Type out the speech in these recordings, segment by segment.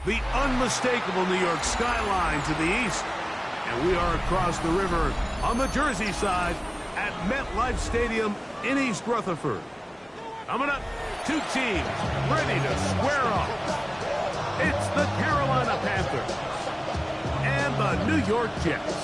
the unmistakable New York skyline to the east. And we are across the river on the Jersey side at MetLife Stadium in East Rutherford. Coming up, two teams ready to square off. It's the Carolina Panthers and the New York Jets.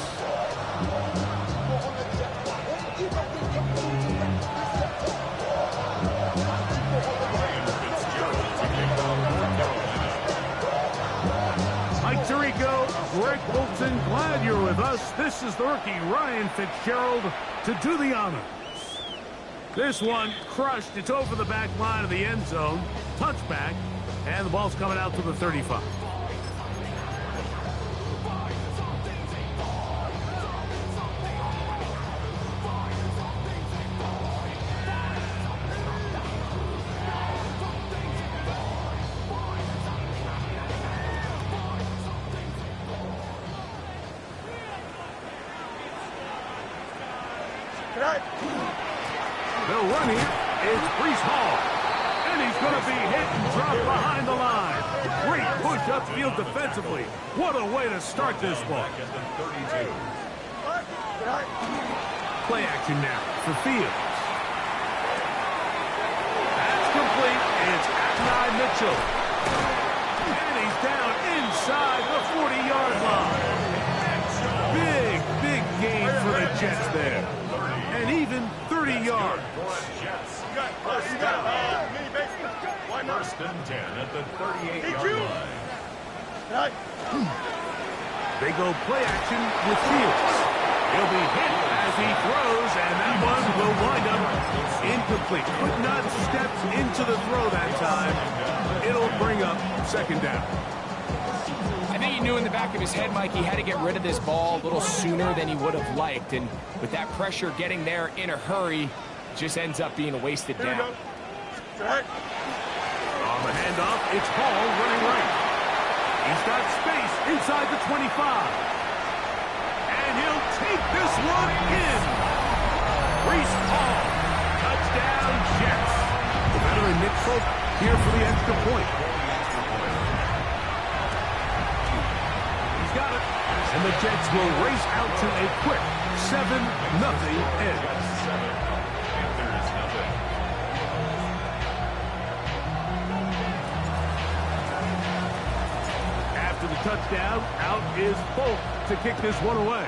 Mike Tirico, Greg Bolton, glad you're with us. This is the rookie Ryan Fitzgerald to do the honors. This one crushed. It's over the back line of the end zone. Touchback, and the ball's coming out to the 35. They'll run here. It's Breece Hall. And he's going to be hit and dropped behind the line. Great push upfield defensively. What a way to start this ball. Play action now for Fields. That's complete. It's Adonai Mitchell. And he's down inside the 40-yard line. Big gain for the Jets there. And even 30 yards. First and 10 at the 38-yard line. They go play action with Fields. He'll be hit as he throws, and that one will wind up incomplete. Could not step into the throw that time. It'll bring up second down. I think he knew in the back of his head, Mike, he had to get rid of this ball a little sooner than he would have liked. And with that pressure getting there in a hurry, just ends up being a wasted down. On the handoff, it's Hall running right. He's got space inside the 25. And he'll take this one in. Breece Hall. Touchdown, Jets. The veteran Nick Folk here for the extra point. Got it. And the Jets will race out to a quick 7-0 edge. After the touchdown, out is Folk to kick this one away.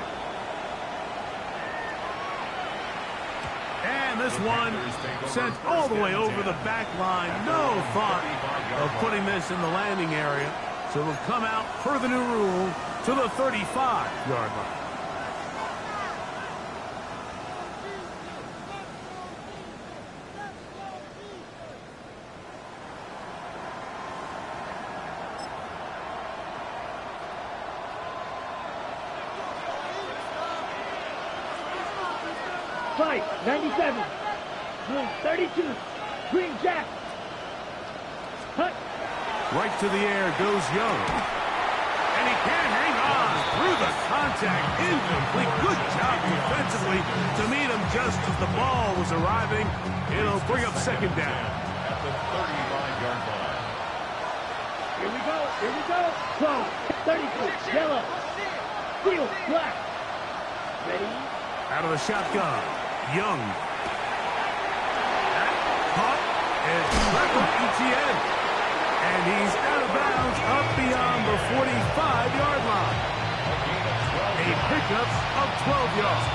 And this one sent all the way over the back line. No thought of putting this in the landing area. So it'll come out per the new rule to the 35-yard line. Fight, 97, 32, Green Jack. Hut. Right to the air goes Young. And he can't hang on through the contact. Incomplete. Good job defensively to meet him just as the ball was arriving. It'll bring up second down. At the 35-yard line. Here we go. 12, 32, yellow. Field, black. Ready? Out of the shotgun. Young. Caught. It's Trevor Etienne. And he's out of bounds up beyond the 45-yard line. A pickup of 12 yards.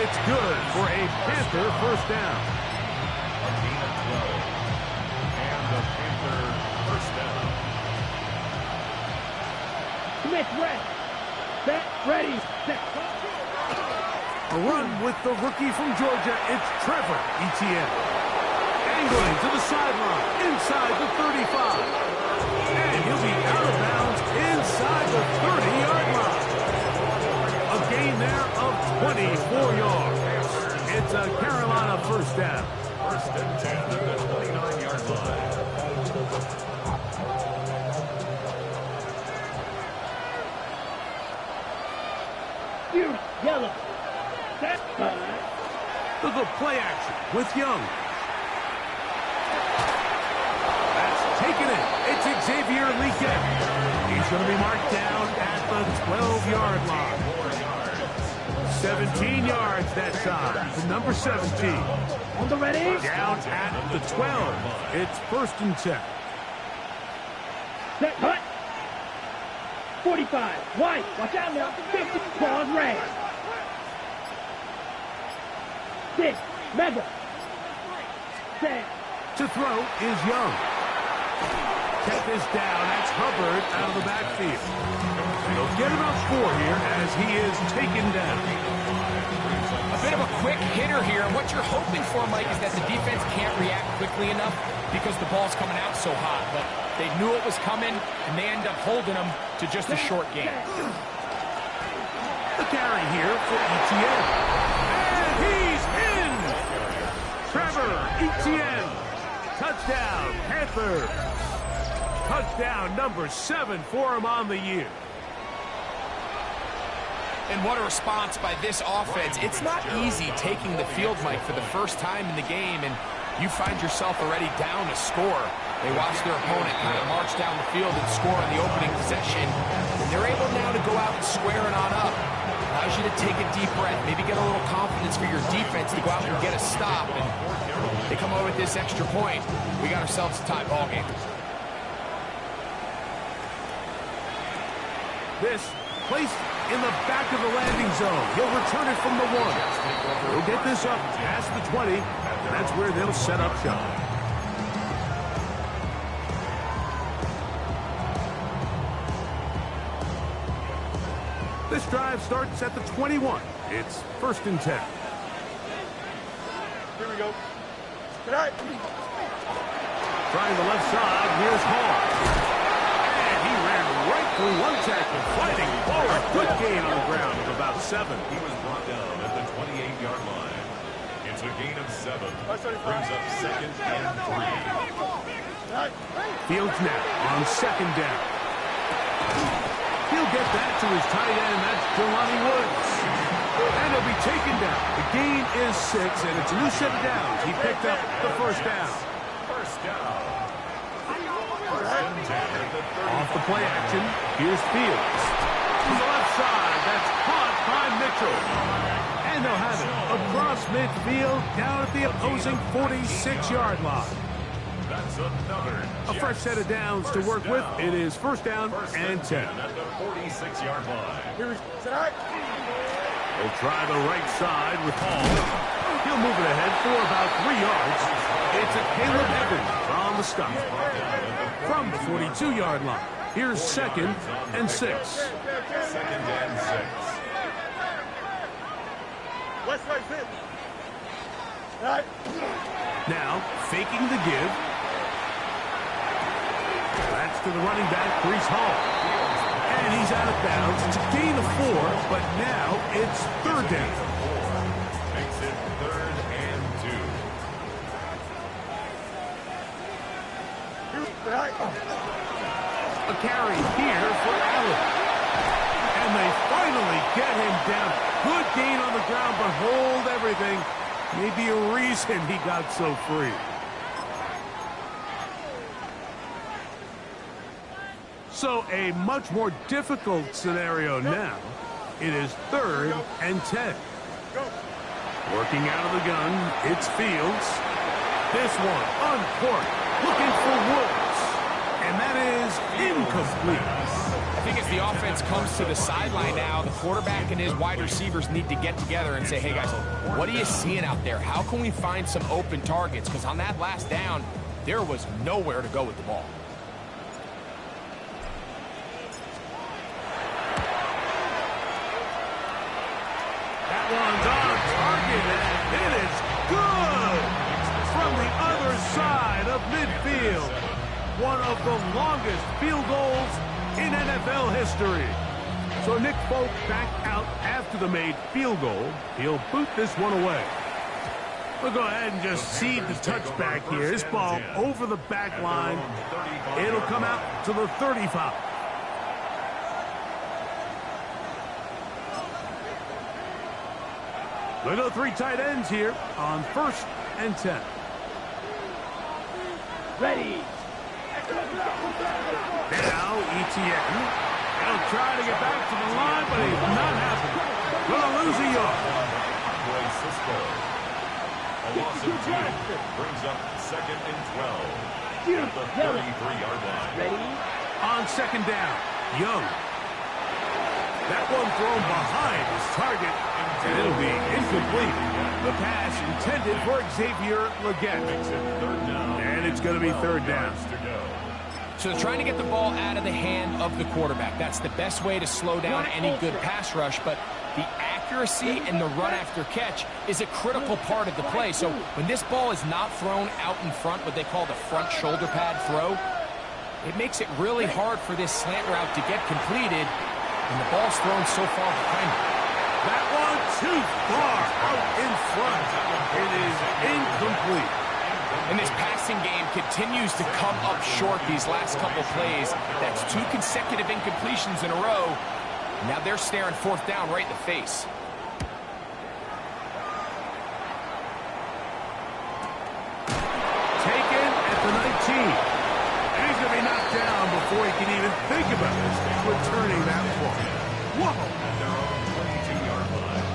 It's good for a Panther first down. A gain of 12. And the Panther first down. Smith, red. Set, ready, set. A run with the rookie from Georgia. It's Trevor Etienne. Angling to the sideline, inside the 35. And he'll be out of bounds inside the 30-yard line. A gain there of 24 yards. It's a Carolina first down. First and 10 at the 29-yard line. Here, yellow. Set, To the play action with Young. That's taking it. It's Xavier Leaquet. He's going to be marked down at the 12-yard line. 17 yards that time to number 17. On the ready. Down at the 12. It's 1st and 10. Set, cut. 45. White. Watch out now. 50. Claws red. 6. Mega. 10. To throw is Young. 10th is down. That's Hubbard out of the backfield. They'll get about 4 here as he is taken down. A bit of a quick hitter here. And what you're hoping for, Mike, is that the defense can't react quickly enough because the ball's coming out so hot. But they knew it was coming, and they end up holding them to just a short gain. The carry here for Etienne. And he's in! Trevor Etienne. Touchdown, Panthers. Touchdown number 7 for him on the year. And what a response by this offense. It's not easy taking the field, Mike, for the first time in the game, and you find yourself already down a score. They watch their opponent kind of march down the field and score in the opening possession. And they're able now to go out and square it on up. Allows you to take a deep breath, maybe get a little confidence for your defense to go out and get a stop. And they come over with this extra point. We got ourselves a tie ball game. This placed in the back of the landing zone. He'll return it from the 1. He'll get this up past the 20, and that's where they'll set up shop. This drive starts at the 21. It's 1st and 10. Here we go. Tonight. Trying the left side, here's Hall. And he ran right through one tackle, fighting forward. Good gain on the ground of about 7. He was brought down at the 28-yard line. It's a gain of 7. Brings up 2nd and 3. Fields now on 2nd down. He'll get that to his tight end. That's Jelani Woods. And he'll be taken down. The gain is 6, and it's a new set of downs. He picked up the 1st down. First down. Off the play action, here's Fields. To the left side, that's caught by Mitchell. And they'll have it across midfield down at the opposing 46-yard line. That's another A fresh set of downs to work with. It is 1st down and 10. at the 46-yard line. They'll try the right side with Hall. He'll move it ahead for about 3 yards. It's a Caleb Evans on the stop. From the 42-yard line. Here's 2nd and 6. 2nd and 6. West side fit. Now, faking the give. That's to the running back, Breece Hall. And he's out of bounds. It's a gain of 4, but now it's 3rd down. Makes it 3rd and 2. A carry here for Allen. And they finally get him down. Good gain on the ground, but hold everything. Maybe a reason he got so free. So a much more difficult scenario now. It is 3rd and 10. Working out of the gun, it's Fields. This one uncorked, looking for Woods. And that is incomplete. I think as the offense comes to the sideline now, the quarterback and his wide receivers need to get together and say, hey, guys, what are you seeing out there? How can we find some open targets? Because on that last down, there was nowhere to go with the ball. That one's on target, and it is good from the other side of midfield. One of the longest field goals in NFL history. So Nick Folk back out after the made field goal. He'll boot this one away. We'll go ahead and just seed the touchback here. This ball over the back line. It'll come out to the 35. We'll go 3 tight ends here on 1st and 10. Ready. Now, Etienne. He'll try to get back to the line, but he's not happening. Gonna lose a yard. Andre Cisco. A loss of 2 brings up 2nd and 12 at the 33-yard line. Ready? On 2nd down, Young. That one thrown behind his target, and it'll be incomplete. The pass intended for Xavier Legette. Makes it 3rd down. And it's going to be 3rd down. To go. So they're trying to get the ball out of the hand of the quarterback. That's the best way to slow down any good pass rush, but the accuracy and the run after catch is a critical part of the play. So when this ball is not thrown out in front, what they call the front shoulder pad throw, it makes it really hard for this slant route to get completed, and the ball's thrown so far behind him. That one too far out in front. It is incomplete. And this passing game continues to come up short these last couple plays. That's 2 consecutive incompletions in a row. Now they're staring 4th down right in the face. Taken at the 19. And he's going to be knocked down before he can even think about returning that ball. Whoa! And they're on the 22-yard line.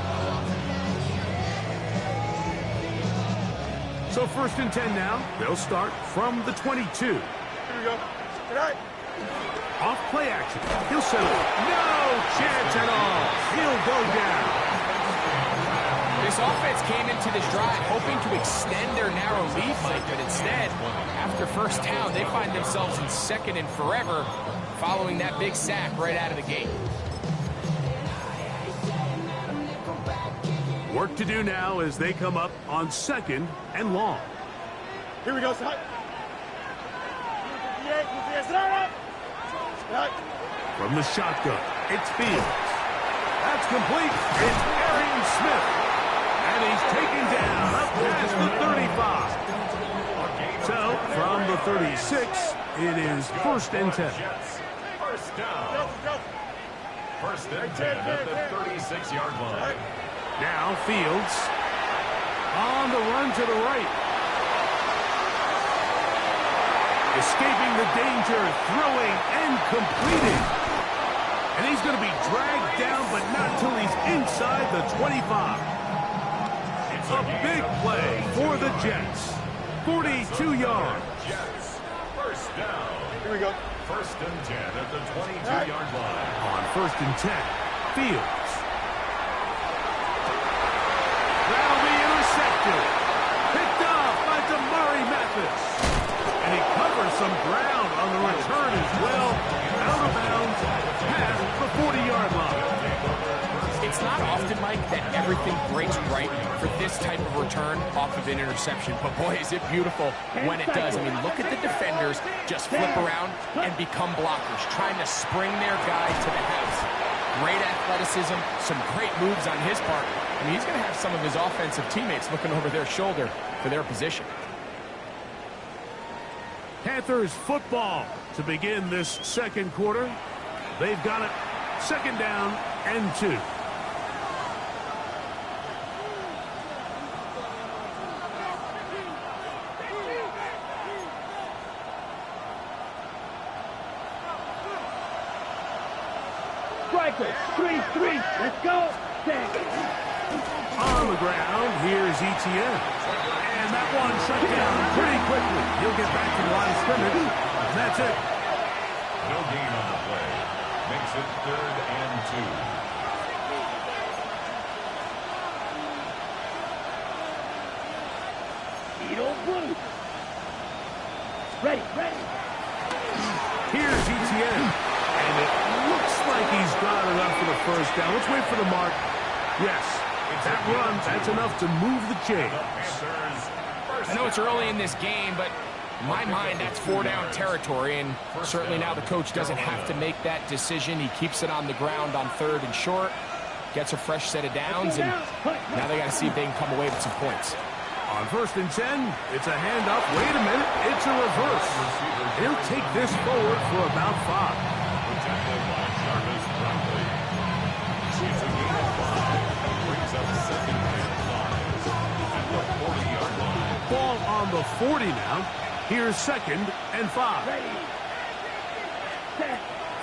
So 1st and 10 now. They'll start from the 22. Here we go. Tonight. Off play action. He'll settle. No chance at all. He'll go down. This offense came into this drive hoping to extend their narrow lead, Mike, but instead, after 1st down, they find themselves in 2nd and forever following that big sack right out of the gate. Work to do now as they come up on 2nd and long. Here we go, son. From the shotgun, it's Fields. That's complete. It's Arian Smith. And he's taken down up past the 35. So, from the 36, it is 1st and 10. Jets. 1st down. 1st and 10 at the 36-yard line. Now Fields on the run to the right. Escaping the danger, throwing and completing. And he's going to be dragged down, but not till he's inside the 25. A big play for the Jets. 42 yards. Jets. 1st down. Here we go. 1st and 10 at the 22-yard line. On 1st and 10, Fields. That'll be intercepted. Picked off by Damari Mathis. And he covers some ground on the return as well. Out of bounds past the 40-yard line. It's not often, Mike, that everything breaks right for this type of return off of an interception. But boy, is it beautiful when it does. I mean, look at the defenders just flip around and become blockers, trying to spring their guy to the house. Great athleticism, some great moves on his part. I mean, he's going to have some of his offensive teammates looking over their shoulder for their position. Panthers football to begin this 2nd quarter. They've got it 2nd down and 2. Striker, 3-3. Let's go. Tag. On the ground, here's Etienne. And that one shut down pretty quickly. He'll get back to the line of scrimmage. That's it. No gain on the play. Makes it 3rd and 2. Edo Blue. Ready. Here's Etienne. And it looks like he's got enough for the 1st down. Let's wait for the mark. Yes, that run, that's enough to move the chains. I know it's early in this game, but in my mind, that's 4-down territory, and certainly now the coach doesn't have to make that decision. He keeps it on the ground on 3rd and short, gets a fresh set of downs, and now they got to see if they can come away with some points. On 1st and 10, it's a handoff. Wait a minute, it's a reverse. He'll take this forward for about 5. Protected by Jarvis Bradley. It's a gain of 5. Brings up 2nd and 5 at the 40-yard line. Ball on the 40 now. Here's 2nd and 5. Ready.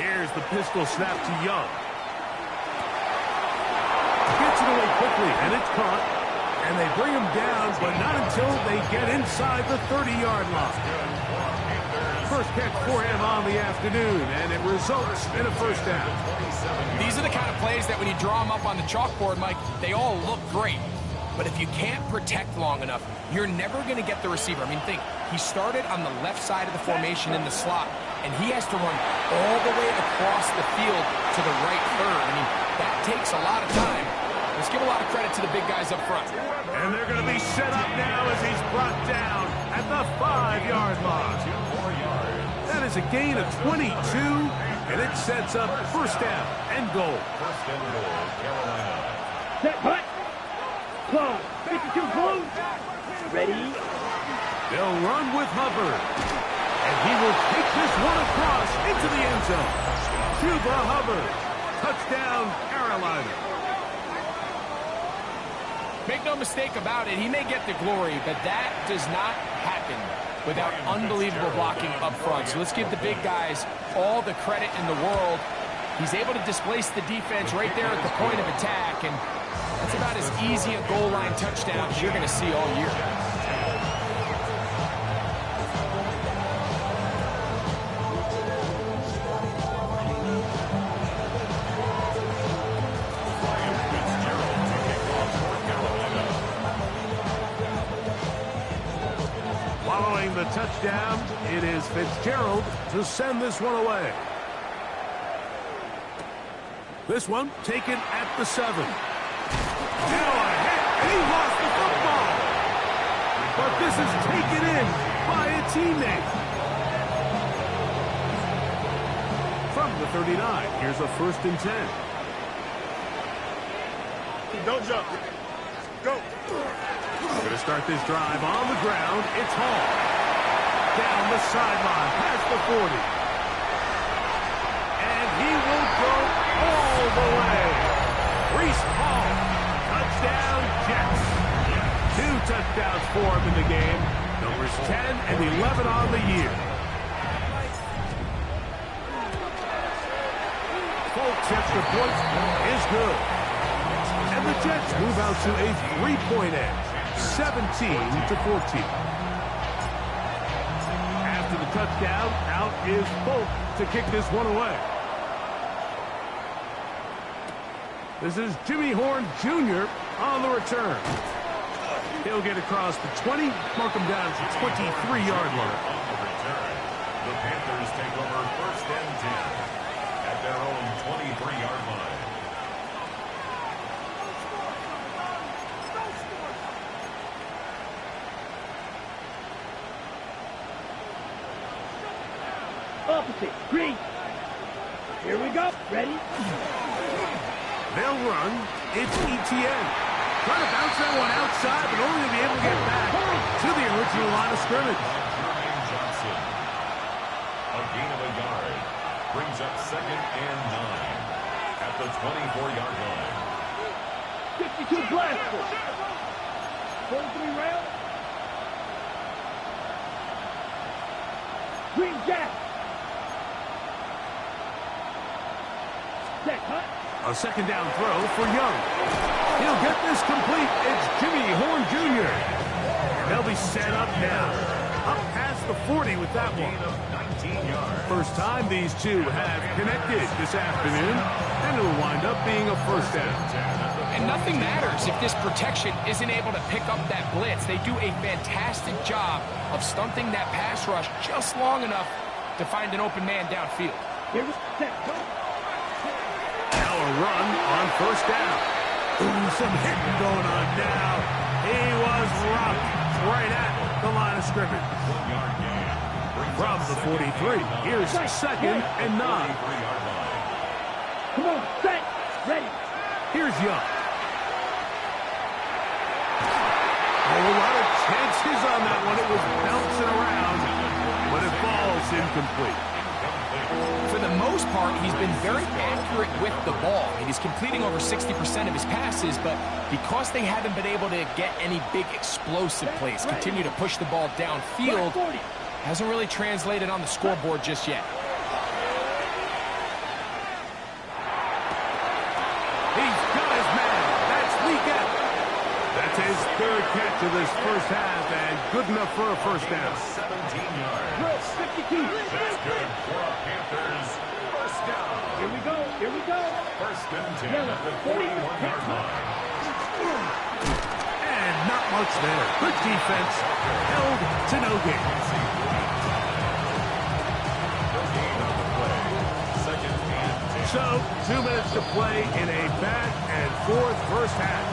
Here's the pistol snap to Young. Gets it away quickly, and it's caught. And they bring him down, but not until they get inside the 30-yard line. First catch for him on the afternoon, and it results in a first down. These are the kind of plays that when you draw them up on the chalkboard, Mike, they all look great. But if you can't protect long enough, you're never going to get the receiver. I mean, think, he started on the left side of the formation in the slot, and he has to run all the way across the field to the right third. I mean, that takes a lot of time. Let's give a lot of credit to the big guys up front. And they're going to be set up now as he's brought down at the 5-yard line. That is a gain of 22, and it sets up first down and goal. First and goal, Carolina. Set, hut. Close. 52 close. Ready. They'll run with Hubbard. And he will take this one across into the end zone. Cuba Hubbard. Touchdown, Carolina. Make no mistake about it, he may get the glory, but that does not happen without unbelievable blocking up front. So let's give the big guys all the credit in the world. He's able to displace the defense right there at the point of attack, and that's about as easy a goal line touchdown as you're going to see all year. Following the touchdown, it is Fitzgerald to send this one away. This one taken at the 7. Now a hit, and he lost the football. But this is taken in by a teammate. From the 39, here's a 1st and 10. Don't jump. Go. Going to start this drive on the ground. It's Hall. Down the sideline, past the 40. And he will go all the way. Breece Hall. Touchdown, Jets. 2 touchdowns for him in the game. Numbers 10 and 11 on the year. Folks, extra point is good. And the Jets move out to a 3-point edge. 17-14. After the touchdown, out is Folk to kick this one away. This is Jimmy Horn Jr. on the return. He'll get across the 20, mark him down to the 23-yard line. On the return, the Panthers take over 1st and 10 at their own 23-yard line. Opposite. Green. Here we go. Ready? They'll run. It's Etienne. Trying to bounce that one outside, but only to be able to get back to the original line of scrimmage. Jermaine Johnson. A gain of a yard. Brings up 2nd and 9 at the 24-yard line. 52 blaster. 43 rail. Green Jack. Set, hut. A 2nd down throw for Young. He'll get this complete. It's Jimmy Horn Jr. And they'll be set up now. Up past the 40 with that one. 19 yards. First time these two have connected this afternoon. And it'll wind up being a first down. And nothing matters if this protection isn't able to pick up that blitz. They do a fantastic job of stunting that pass rush just long enough to find an open man downfield. Here we set, go. Now a run on first down. Ooh, some hitting going on now. He was rocked right at the line of scrimmage. 1-yard gain. From the 43, here's 2nd and 9. 23-yard line. Come on, set. Ready. Here's Young. A lot of chances on that one. It was bouncing around, but it falls incomplete. For the most part, he's been very accurate with the ball. And he's completing over 60% of his passes, but because they haven't been able to get any big explosive plays, continue to push the ball downfield, hasn't really translated on the scoreboard just yet. Third catch of this first half, and good enough for a first down. 17 yards. Good, 52. That's good for a Panthers first down. Here we go. Here we go. First and 10 at the 41-yard line. And not much there. Good defense. Held to no gain. So, 2 minutes to play in a back-and-forth first half.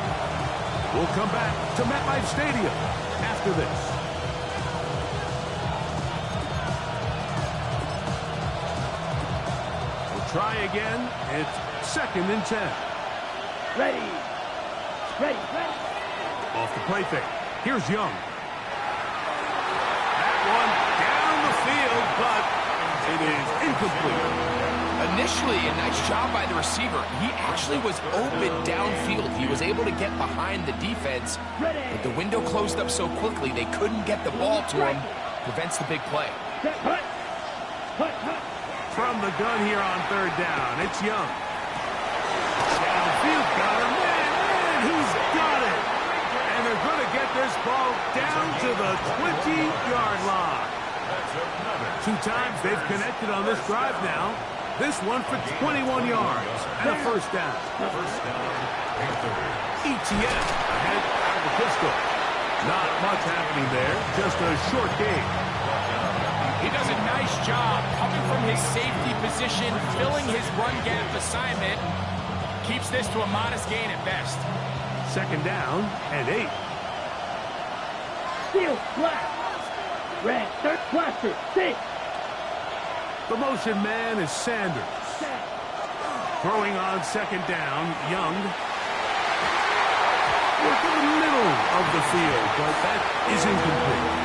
We'll come back to MetLife Stadium after this. We'll try again. It's 2nd and 10. Ready. Ready. Ready. Off the play fake. Here's Young. That one down the field, but it is incomplete. Initially, a nice job by the receiver. He actually was open downfield. He was able to get behind the defense, but the window closed up so quickly they couldn't get the ball to him. Prevents the big play. Hut. Hut. Hut. From the gun here on 3rd down, it's Young. Downfield got him. Man, who's got it? And they're going to get this ball down to the 20-yard line. 2 times they've connected on this drive now. This one for 21 yards and a first down. ETN ahead out of the pistol. Not much happening there, just a short game. He does a nice job coming from his safety position, filling his run gap assignment. Keeps this to a modest gain at best. 2nd down and 8. Steel. Black. Red. Third. Blaster. 6. The motion man is Sanders. Throwing on 2nd down, Young. Work in the middle of the field, but that is incomplete.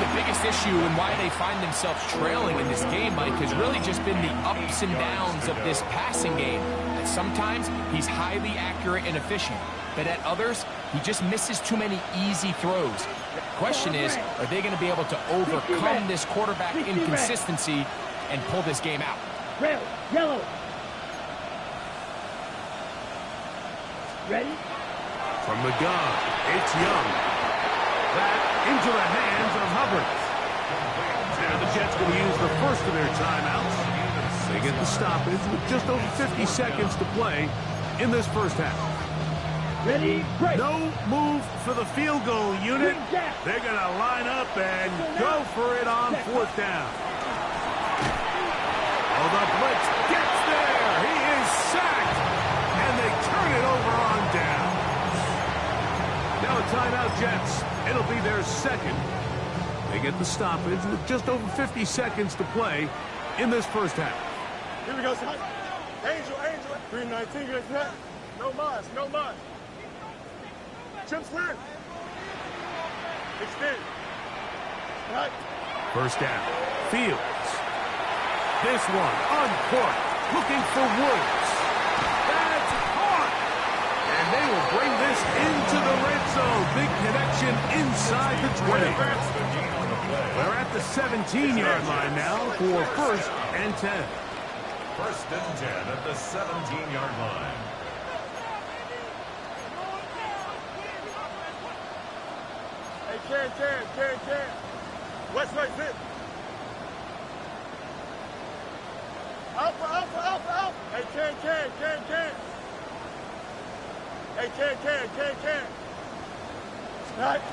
The biggest issue and why they find themselves trailing in this game, Mike, has really just been the ups and downs of this passing game. And sometimes he's highly accurate and efficient, but at others, he just misses too many easy throws. The question is, are they going to be able to overcome this quarterback inconsistency and pull this game out? Red. Yellow. Ready? From the gun, it's Young. That into the hands of Hubbard. Now the Jets going to use the first of their timeouts. They get the stoppage with just over 50 seconds to play in this first half. Ready? Break. No move for the field goal unit. They're going to line up and go for it on 4th down. Oh, the blitz gets there. He is sacked. And they turn it over on down. Now a timeout, Jets. It'll be their 2nd. They get the stoppage with just over 50 seconds to play in this first half. Here we go, son. Angel. 319, you got no mas, no mas. Chip swing. Extend. Right. First down. Fields. This one uncorked. Looking for Woods. That's caught. And they will bring this into the red zone. Big connection inside the 20. They're at the 17-yard line now for 1st and 10. 1st and 10 at the 17-yard line. Can. West right fit. Alpha. Hey, can. Hey, can. Right.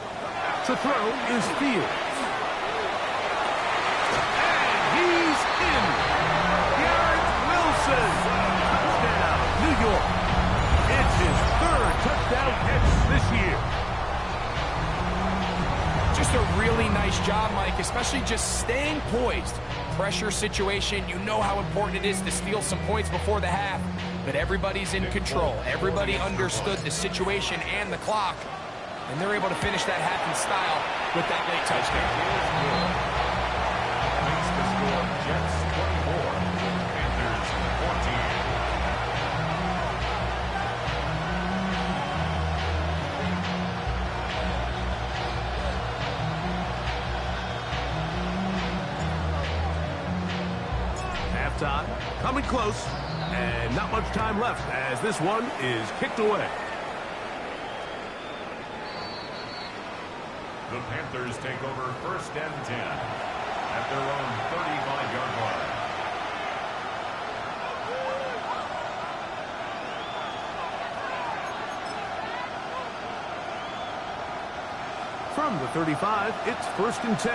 To throw is Fields. And he's in. Garrett Wilson. Touchdown, New York. It's his 3rd touchdown catch this year. Just a really nice job, Mike, especially just staying poised. Pressure situation, you know how important it is to steal some points before the half, but everybody's in control. Everybody understood the situation and the clock, and they're able to finish that half in style with that late touchdown. Makes the score Jets 24, Panthers 14. Halftime coming close, and not much time left as this one is kicked away. The Panthers take over 1st and 10 at their own 35-yard line. From the 35, it's 1st and 10.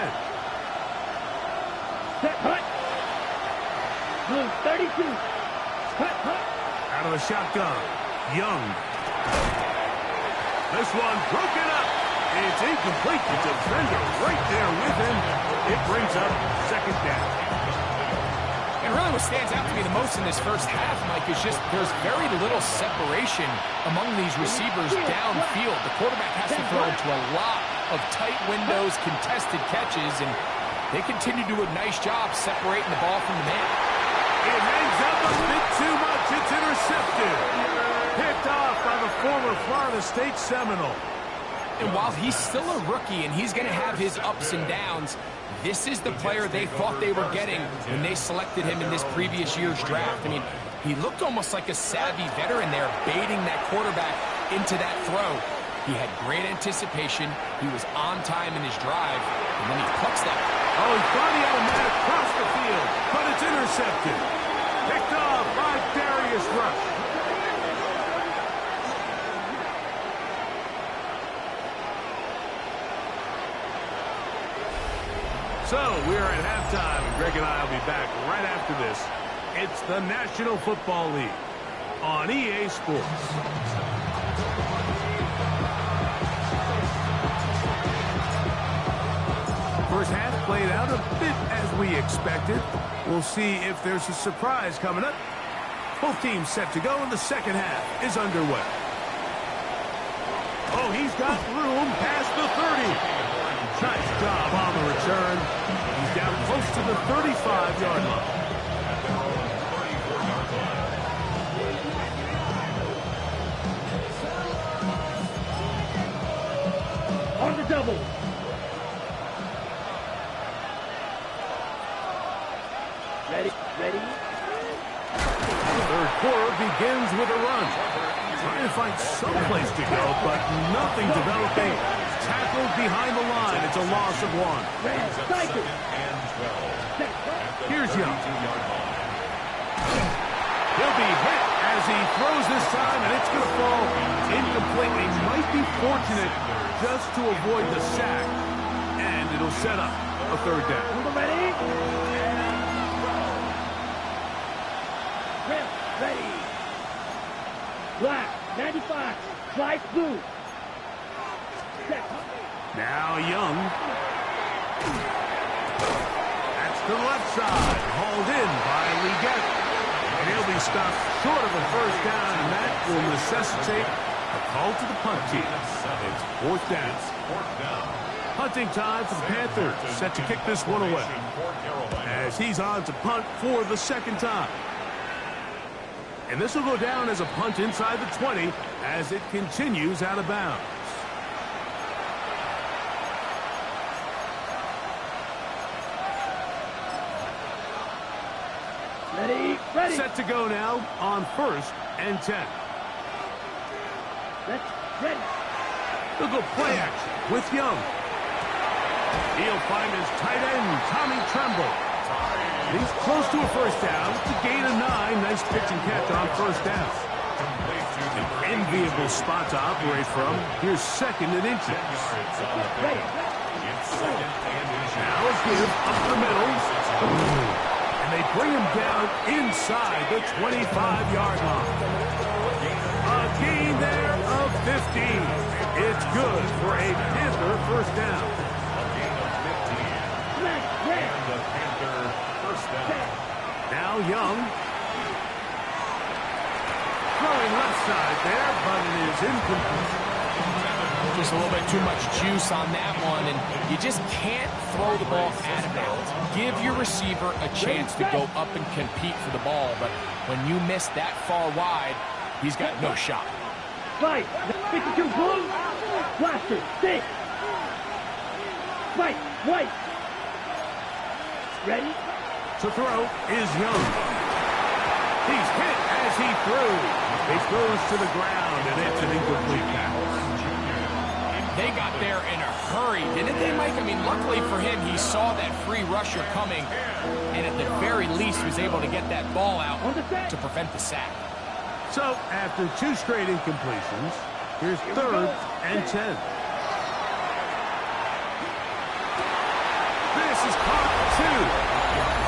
Set, hut. Blue 32. Hut, hut. Out of the shotgun. Young. This one broken up. It's incomplete. The defender right there with him. It brings up 2nd down. And really what stands out to me the most in this first half, Mike, is just there's very little separation among these receivers downfield. The quarterback has to throw into a lot of tight windows, contested catches, and they continue to do a nice job separating the ball from the man. It hangs up a bit too much. It's intercepted. Picked off by the former Florida State Seminole. And while he's still a rookie and he's going to have his ups and downs, this is the player they thought they were getting when they selected him in this previous year's draft. I mean, he looked almost like a savvy veteran there, baiting that quarterback into that throw. He had great anticipation. He was on time in his drive, and then he plucks that. Oh, he thought he had a man across the field, but it's intercepted. Picked off by Darius Rush. So, we're at halftime, and Greg and I will be back right after this. It's the National Football League on EA Sports. First half played out a bit as we expected. We'll see if there's a surprise coming up. Both teams set to go, and the second half is underway. Oh, he's got room past the 30. Nice job on the return. He's down close to the 35-yard line. On the double. Ready, ready. The third quarter begins with a run. Trying to find some place to go, but nothing developing. Tackled behind the line. It's a loss of 1. Cycle. Here's Young. He'll be hit as he throws this time, and it's going to fall incomplete. He might be fortunate just to avoid the sack, and it'll set up a 3rd down. Ready? Ready. Black, 95, slice blue. Set. Now Young. That's to the left side. Hauled in by Leggett. And he'll be stopped short of a 1st down, and that will necessitate a call to the punt team. It's 4th down. Punting time for the Panthers. Set to kick this one away. As he's on to punt for the 2nd time. And this will go down as a punt inside the 20 as it continues out of bounds. Ready, ready. Set to go now on 1st and 10. Let's ready. They'll go play action with Young. He'll find his tight end, Tommy Tremble. He's close to a 1st down. It's a gain of 9. Nice pitch and catch on 1st down. An enviable spot to operate from. Here's 2nd and inches. Now a give up the middle. And they bring him down inside the 25-yard line. A gain there of 15. It's good for a Panther 1st down. Now Young. Throwing left side there, but it is incomplete. Just a little bit too much juice on that one, and you just can't throw the ball out of bounds. Give your receiver a chance to go up and compete for the ball, but when you miss that far wide, he's got no shot. Right, 52 blue, blaster, stick. Right, white. Ready? To throw is Young. He's hit as he threw. He throws to the ground, and it's an incomplete pass. They got there in a hurry, didn't they, Mike? I mean, luckily for him, he saw that free rusher coming, and at the very least was able to get that ball out to prevent the sack. So, after 2 straight incompletions, here's 3rd and 10. This is caught 2.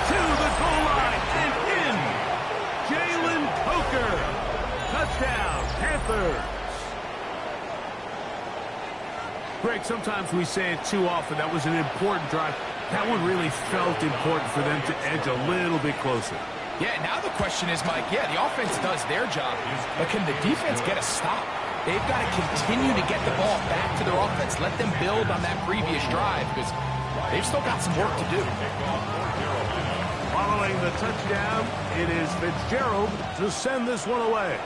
To the goal line and in. Jalen Coker. Touchdown, Panthers. Greg, sometimes we say it too often. That was an important drive. That one really felt important for them to edge a little bit closer. Yeah, now the question is, Mike, yeah, the offense does their job, but can the defense get a stop? They've got to continue to get the ball back to their offense. Let them build on that previous drive because they've still got some work to do. Following the touchdown, it is Fitzgerald to send this one away.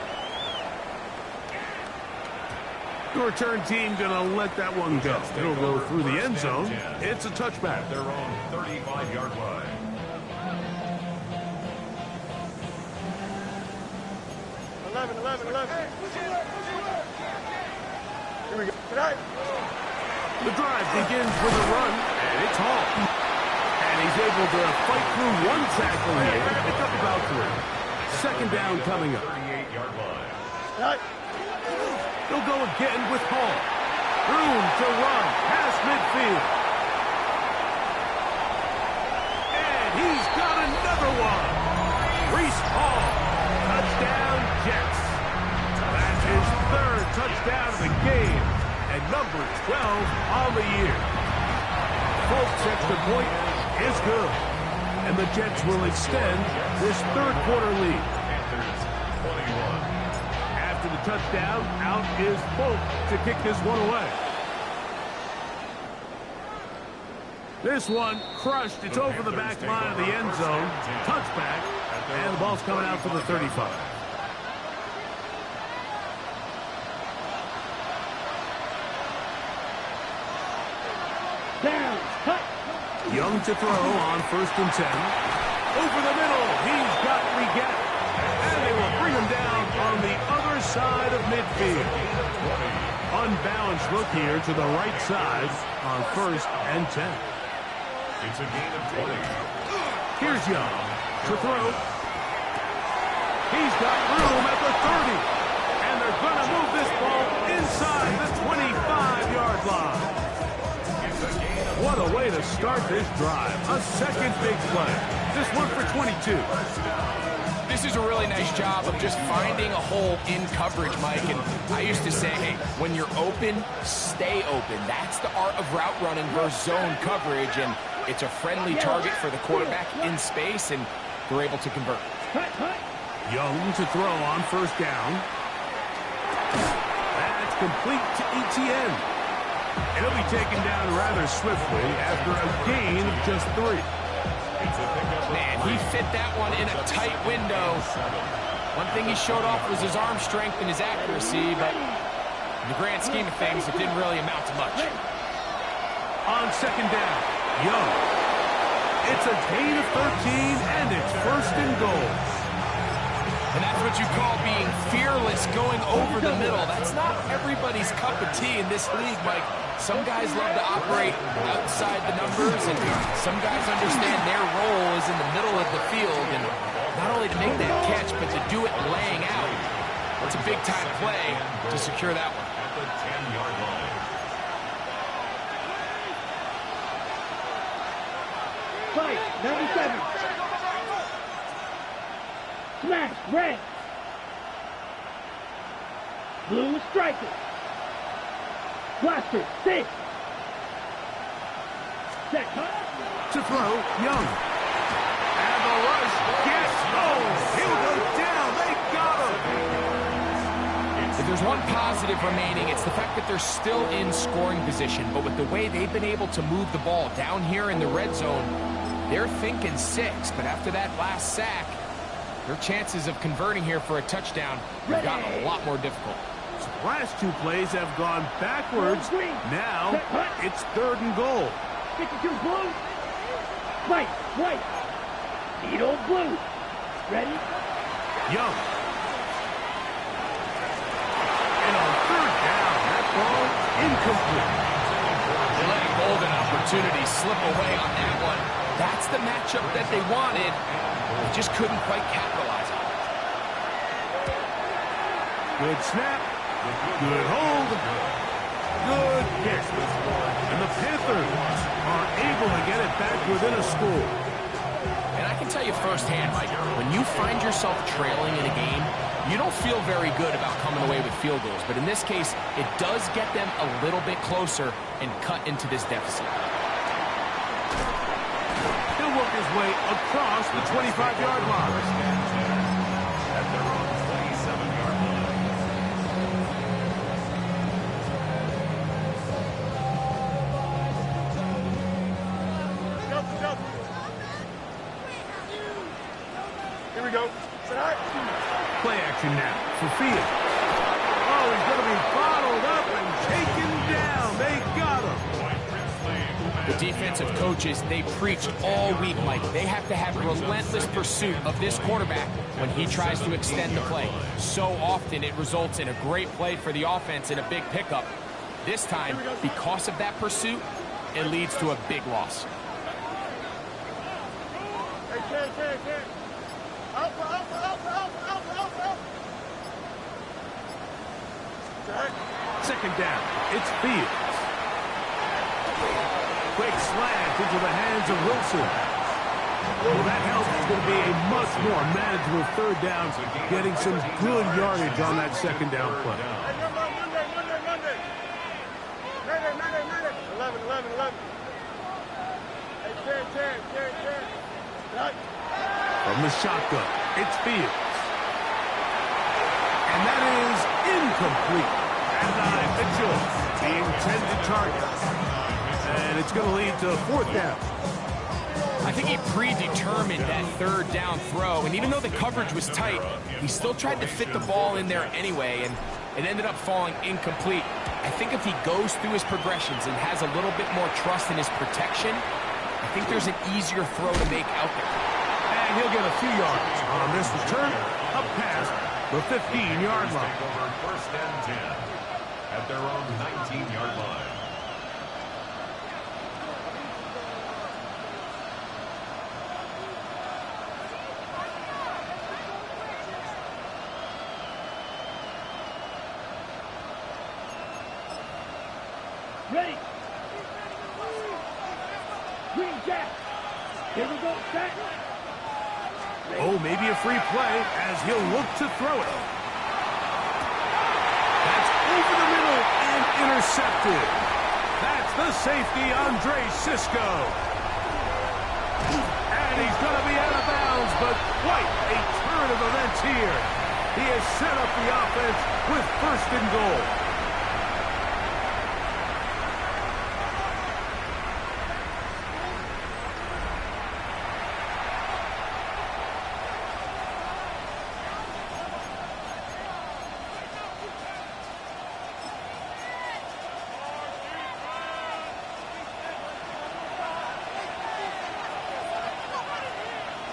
The return team going to let that one go. It'll go through the end zone. It's a touchback. Their own 35-yard line. Here we go. Tonight. The drive begins with a run, and it's Hall. And he's able to fight through one tackle here and pick up about 3. Second down coming up. 38-yard line. Tonight. They'll go again with Hall. Room to run past midfield. And he's got another one. Breece Hall. Touchdown, Jets. That's his 3rd touchdown of the game. And number 12 on the year. Folks, extra point is good. And the Jets will extend this 3rd quarter lead. Panthers 21. After the touchdown, out is Folk to kick this one away. This one crushed. It's over the back line of the end zone. Touchback. And the ball's coming out for the 35. Down. Cut. Young to throw on 1st and 10. Over the middle. He's got Regatta. And they will bring him down on the other side of midfield. Unbalanced look here to the right side on 1st and 10. It's a gain of 20. Here's Young to throw. He's got room at the 30. And they're going to move this ball inside the 25-yard line. What a way to start this drive. A second big play. This one for 22. This is a really nice job of just finding a hole in coverage, Mike. And I used to say, hey, when you're open, stay open. That's the art of route running versus zone coverage. And it's a friendly target for the quarterback in space, and they're able to convert. Young to throw on 1st down. That's complete to Etienne. And he'll be taken down rather swiftly after a gain of just 3. Man, he fit that one in a tight window. One thing he showed off was his arm strength and his accuracy, but in the grand scheme of things, it didn't really amount to much. On 2nd down, Young. It's a gain of 13, and it's 1st and goal. And that's what you call being fearless, going over the middle. That's not everybody's cup of tea in this league, Mike. Some guys love to operate outside the numbers, and some guys understand their role is in the middle of the field, and not only to make that catch, but to do it laying out. It's a big-time play to secure that one. At the 10-yard line. Fight. 97. Smash. Red. Blue striker. Blaster. 6. Set. Cut. To throw, Young. And the rush gets home. He'll go down. They got him. If there's one positive remaining, it's the fact that they're still in scoring position. But with the way they've been able to move the ball down here in the red zone, they're thinking 6. But after that last sack, their chances of converting here for a touchdown have gotten a lot more difficult. Last 2 plays have gone backwards. Now it's 3rd and goal. 52 blue. White. White. Needle blue. Ready? Young. And on 3rd down, that ball incomplete. They're letting golden opportunities slip away on that one. That's the matchup that they wanted. They just couldn't quite capitalize on it. Good snap. Good hold. Good kick. And the Panthers are able to get it back within a score. And I can tell you firsthand, Mike, when you find yourself trailing in a game, you don't feel very good about coming away with field goals. But in this case, it does get them a little bit closer and cut into this deficit. He'll work his way across the 25-yard line. At their own 27-yard line. Jump. Here we go. Play action now for Field. Oh, he's going to be bottled up and taken down. They got him. The defensive coaches, they preached all week, Mike. They have to have relentless pursuit of this quarterback when he tries to extend the play. So often it results in a great play for the offense and a big pickup. This time, because of that pursuit, it leads to a big loss. Hey, Ken. Out. Second down. It's Fields. Quick slant into the hands of Wilson. Well, that helps. It's going to be a much more manageable third down, getting some good yardage on that second down play. Hey, Monday. 11. Hey, Ken. From the shotgun, it's Fields. And that is incomplete. And Mitchell, the intended target. And it's going to lead to fourth down. I think he predetermined that third down throw, and even though the coverage was tight, he still tried to fit the ball in there anyway, and it ended up falling incomplete. I think if he goes through his progressions and has a little bit more trust in his protection, I think there's an easier throw to make out there. And he'll get a few yards on this return up past the 15-yard line. Over first and 10 at their own 19-yard line. Ready. Green Jack. Here we go, set. Oh, maybe a free play as he'll look to throw it. That's over the middle and intercepted. That's the safety, Andre Cisco. And he's going to be out of bounds, but quite a turn of events here. He has set up the offense with first and goal.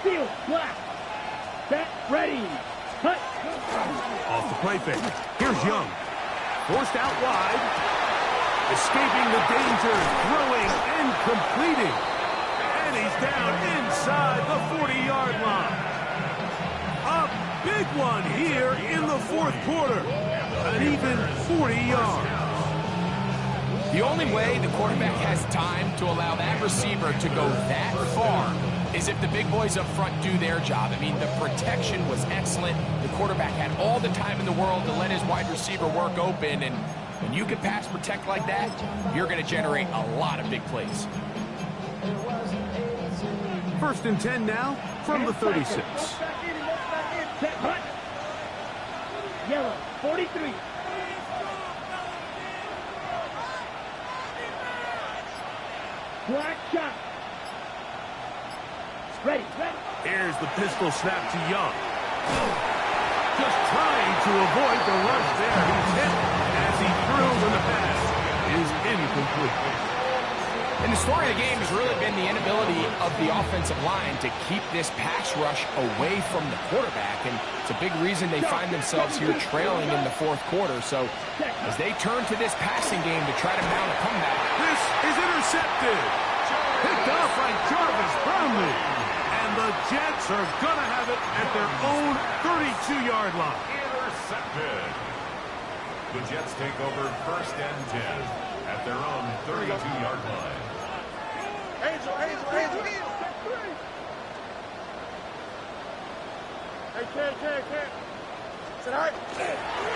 Field, black. Set, ready. Cut. Off the play fake. Here's Young. Forced out wide. Escaping the danger. Throwing and completing. And he's down inside the 40-yard line. A big one here in the fourth quarter. An even 40 yards. The only way the quarterback has time to allow that receiver to go that far is if the big boys up front do their job. I mean, the protection was excellent. The quarterback had all the time in the world to let his wide receiver work open, and when you can pass protect like that, you're going to generate a lot of big plays. First and 10 now from the 36. Set, hut. Yellow, 43. Black shot. Ready. Here's the pistol snap to Young. Just trying to avoid the rush there. He's hit as he threw, and the pass is incomplete. And the story of the game has really been the inability of the offensive line to keep this pass rush away from the quarterback. And it's a big reason they find themselves here trailing in the fourth quarter. So as they turn to this passing game to try to mount a comeback. This is intercepted. Picked up by Jarvis Brownlee. And the Jets are going to have it at their own 32-yard line. Intercepted. The Jets take over first and 10 at their own 32-yard line. Angel. Hey, Ken. Sit high.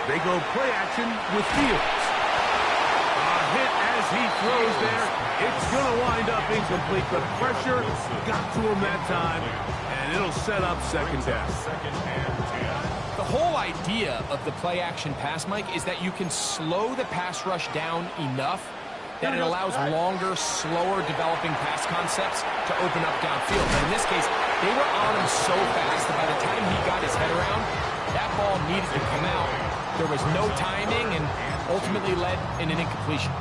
They go play action with Fields. A hit as he throws there. It's going to wind up incomplete. The pressure got to him that time, and it'll set up second down. Second and 10. The whole idea of the play action pass, Mike, is that you can slow the pass rush down enough that it allows longer, slower developing pass concepts to open up downfield. But in this case, they were on him so fast that by the time he got his head around, that ball needed to come out. There was no timing and ultimately led in an incompletion.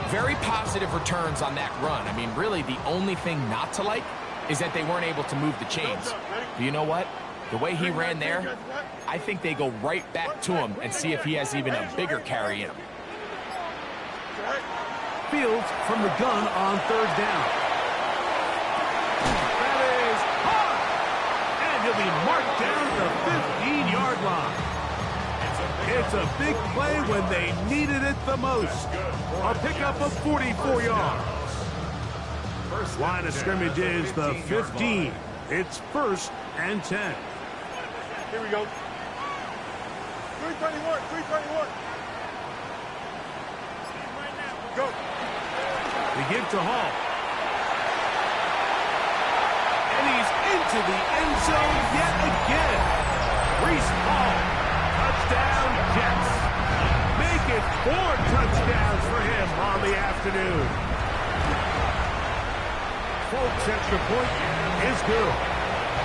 Very positive returns on that run. I mean, really, the only thing not to like is that they weren't able to move the chains. But you know what? The way he ran there, I think they go right back to him and see if he has even a bigger carry in him. Fields from the gun on third down. That is hard. And he'll be marked down at the 15-yard line. It's a big play when they needed it the most. A pickup of 44 yards. Line of scrimmage is the 15. It's first and 10. Here we go. 331. Go. They give to Hall. And he's into the end zone yet again. Breece Hall. Touchdown, Jets. Make it 4 touchdowns for him on the afternoon. Folks, extra point is good.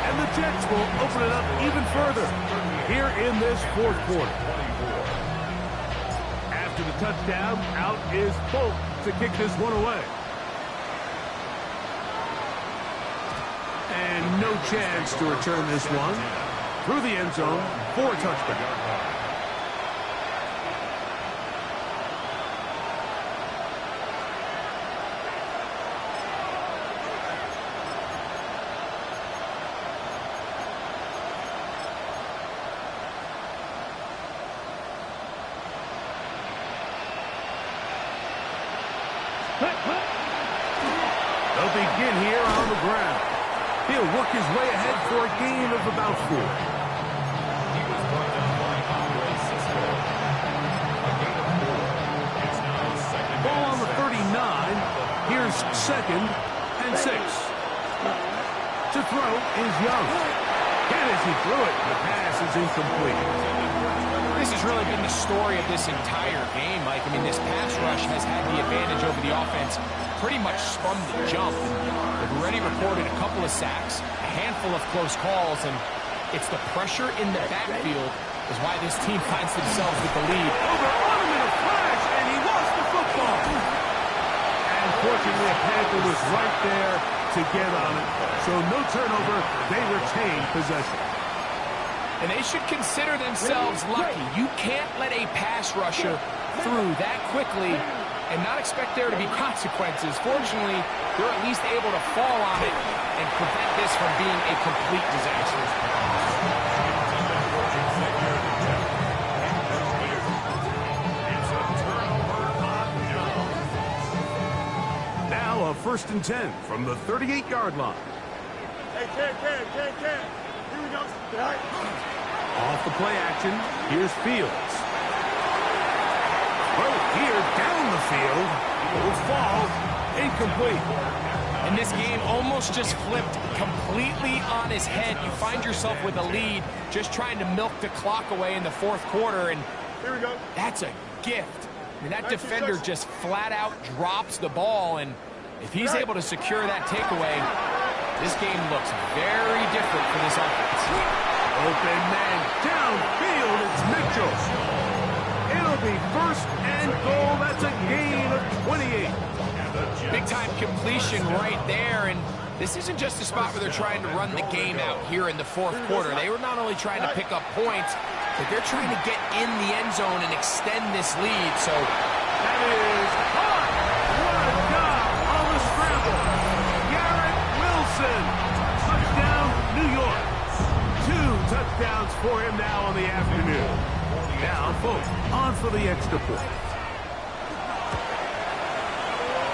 And the Jets will open it up even further here in this fourth quarter. After the touchdown, out is Folk to kick this one away. And no chance to return this one through the end zone for a touchdown. They'll begin here on the ground. He'll work his way ahead for a gain of about 4. He was brought down by Andre Cisco. A gain of 4. It's now second Ball and on the 39. Here's second and 6. To throw is Young. And as he threw it, the pass is incomplete. This has really been the story of this entire game, Mike. I mean, this pass rush has had the advantage over the offense pretty much from the jump. They've already recorded a couple of sacks, a handful of close calls, and it's the pressure in the backfield is why this team finds themselves with the lead. Over on him in a flash, and he lost the football. And fortunately, a Panther was right there to get on it. So no turnover, they retain possession. And they should consider themselves lucky. You can't let a pass rusher through that quickly and not expect there to be consequences. Fortunately, they're at least able to fall on it and prevent this from being a complete disaster. Now a first and 10 from the 38-yard line. Hey, Ken. Here we go. Sit high. Off the play action, here's Fields. Well, here down the field, will fall incomplete. And this game almost just flipped completely on his head. You find yourself with a lead, just trying to milk the clock away in the fourth quarter, and Here we go. that's a gift. I mean, that defender just flat out drops the ball, and if he's able to secure that takeaway, this game looks very different for this offense. Open man downfield, it's Mitchell. It'll be first and goal. That's a gain of 28. Big-time completion right there, and this isn't just a spot where they're trying to run the game out here in the fourth quarter. They were not only trying to pick up points, but they're trying to get in the end zone and extend this lead. So that is caught. What a job on the scramble. Garrett Wilson. Touchdown, New York. 2 touchdowns for him now on the afternoon. Now, folks, on for the extra point.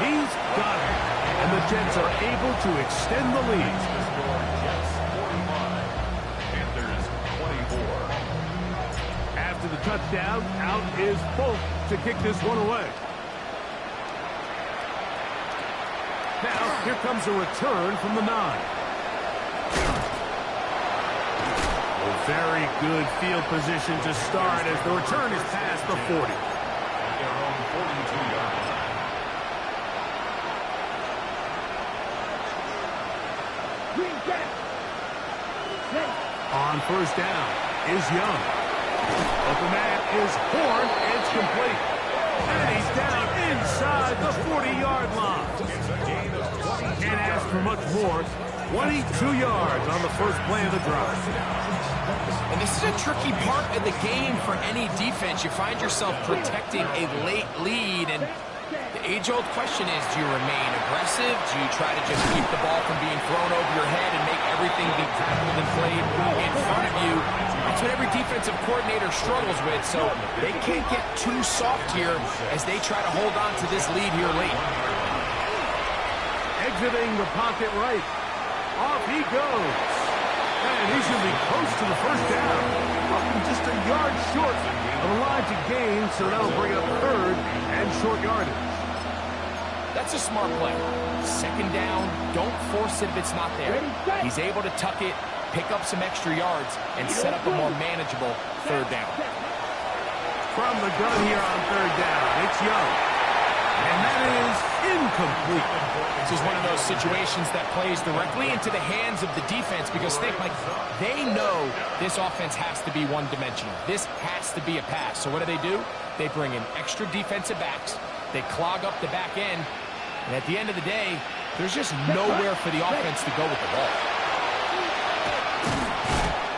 He's got it. And the Jets are able to extend the lead. Jets 45, Panthers 24. After the touchdown, out is Folk to kick this one away. Now, here comes a return from the 9. A very good field position to start as the return is past the 40. At their own 42-yard line. On first down is Young. Open man is Horn. It's complete. And he's down inside the 40-yard line. Can't ask for much more. 22 yards on the first play of the drive. And this is a tricky part of the game for any defense. You find yourself protecting a late lead, and the age-old question is, do you remain aggressive? Do you try to just keep the ball from being thrown over your head and make everything be tackled and played in front of you? That's what every defensive coordinator struggles with, so they can't get too soft here as they try to hold on to this lead here late. Exiting the pocket right. Off he goes. And he's going to be close to the first down. Just a yard short of the line to gain, so that'll bring up third and short yardage. That's a smart play. Second down, don't force it if it's not there. He's able to tuck it, pick up some extra yards, and set up a more manageable third down. From the gun here on third down, it's Young. And that is incomplete. This is one of those situations that plays directly into the hands of the defense because think, like, they know this offense has to be one-dimensional. This has to be a pass. So what do? They bring in extra defensive backs. They clog up the back end. And at the end of the day, there's just nowhere for the offense to go with the ball.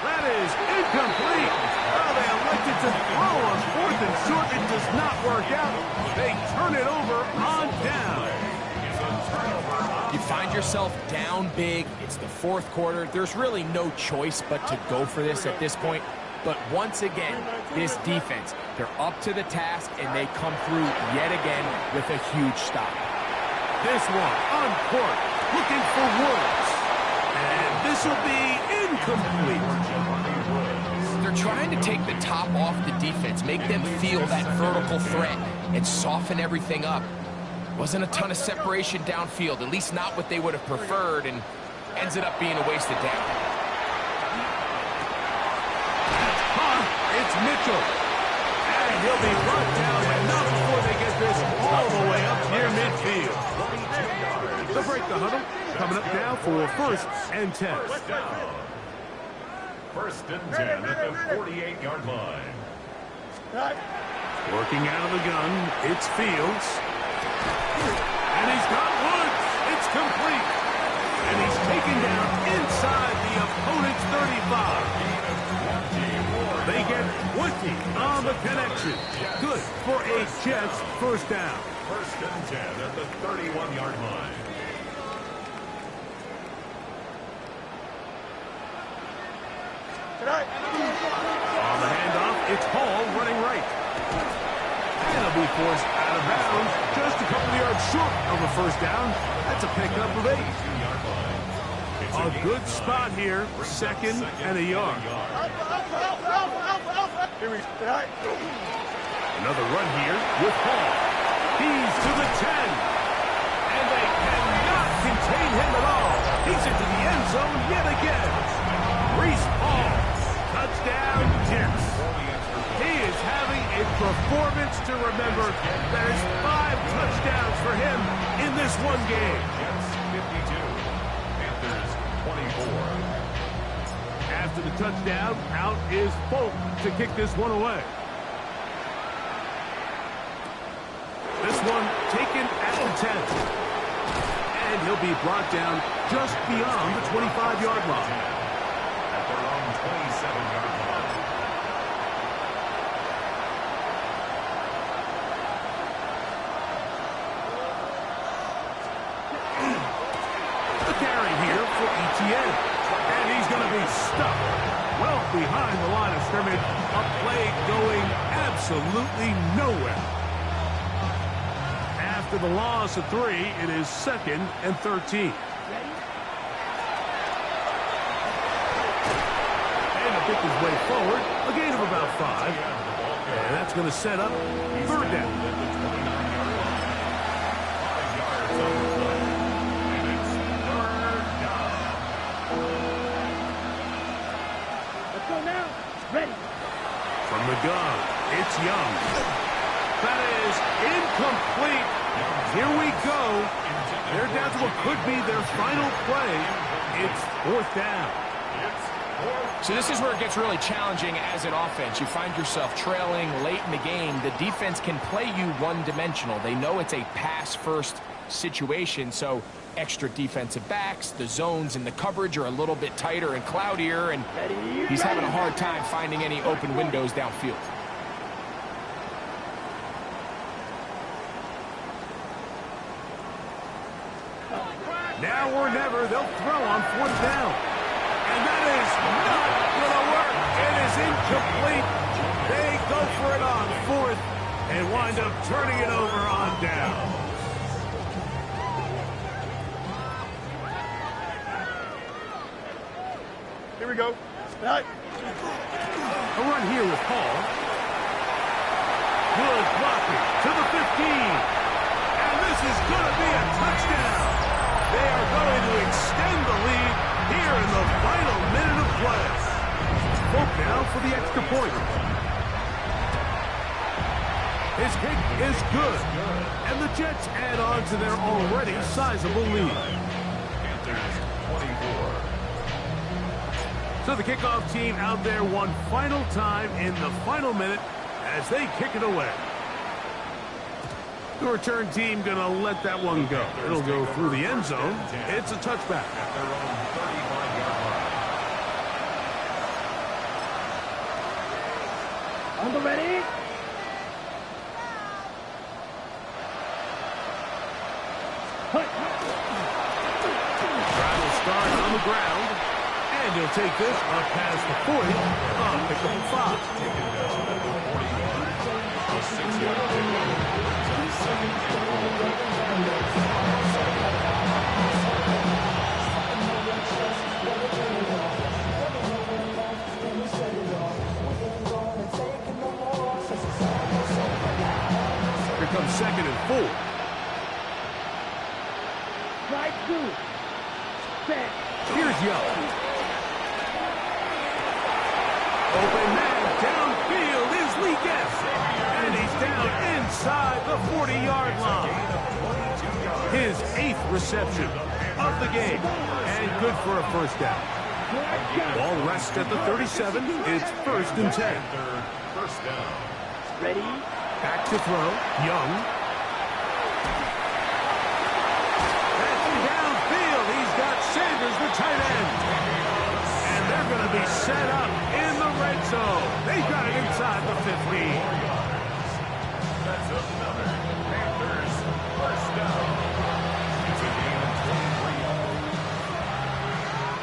That is incomplete. Well, they elected to throw on fourth and short. It does not work out. They turn it over on down. You find yourself down big. It's the fourth quarter. There's really no choice but to go for this at this point. But once again, this defense, they're up to the task, and they come through yet again with a huge stop. This one on court, looking for Woods. And this will be incomplete. They're trying to take the top off the defense, make them feel that vertical threat, and soften everything up. Wasn't a ton of separation downfield, at least not what they would have preferred, and ends it up being a wasted down. It's Mitchell. And he'll be brought down, but not before they get this all the way up near midfield. They'll break the huddle. Coming up now for first and 10. First and 10 at the 48-yard line. Working out of the gun, it's Fields. And he's got Woods. It's complete. And he's taken down inside the opponent's 35. They get 20 on the connection. Good for a Jets first down. First and 10 at the 31-yard line. On the handoff, it's Hall running right. And he'll be forced out of bounds just a couple of yards short of a first down. That's a pickup of 8. A good spot here, second and a yard. Another run here with Hall. He's to the 10. And they cannot contain him at all. He's into the end zone yet again. Breece Hall, touchdown Jets. He is having a performance to remember. There's 5 touchdowns for him in this one game. Jets 52, Panthers 24. After the touchdown, out is Folk to kick this one away. This one taken at the 10. And he'll be brought down just beyond the 25-yard line. At their own 27-yard line. The carry here for Etienne. And he's going to be stuck well behind the line of scrimmage. A play going absolutely nowhere. After the loss of 3, it is 2nd and 13. And to pick his way forward, a gain of about 5. And that's going to set up 3rd down. Let's go now. Ready. From the gun, it's Young. That is incomplete. Here we go. They're down to what could be their final play. It's 4th down. So this is where it gets really challenging as an offense. You find yourself trailing late in the game. The defense can play you one-dimensional. They know it's a pass-first situation, so extra defensive backs, the zones and the coverage are a little bit tighter and cloudier, and he's having a hard time finding any open windows downfield. Now or never, they'll throw on 4th down. And that is not going to work. It is incomplete. They go for it on 4th and wind up turning it over on down. Here we go. A run here with Hall. Good blocking to the 15. And this is going to be a touchdown. They are going to extend the lead here in the final minute of play. Folk now for the extra point. His kick is good. And the Jets add on to their already sizable lead. Panthers 24. So the kickoff team out there one final time in the final minute as they kick it away. The return team going to let that one go. It'll go through the end zone. It's a touchback. At their own 35-yard line. On the ready. Try to start on the ground. And he'll take this up past the 40. Pick up 5. A 6-yard pickup. Here comes 2nd and 4. Right two. Set. Here's Young. Open man downfield is Lee Guess. And he's down inside the 40-yard line. His 8th reception of the game. And good for a 1st down. Ball rests at the 37. It's 1st and 10. 1st down. Ready. Back to throw. Young. Passing downfield. He's got Sanders, the tight end. And they're going to be set up in the red zone. They got it inside the 15.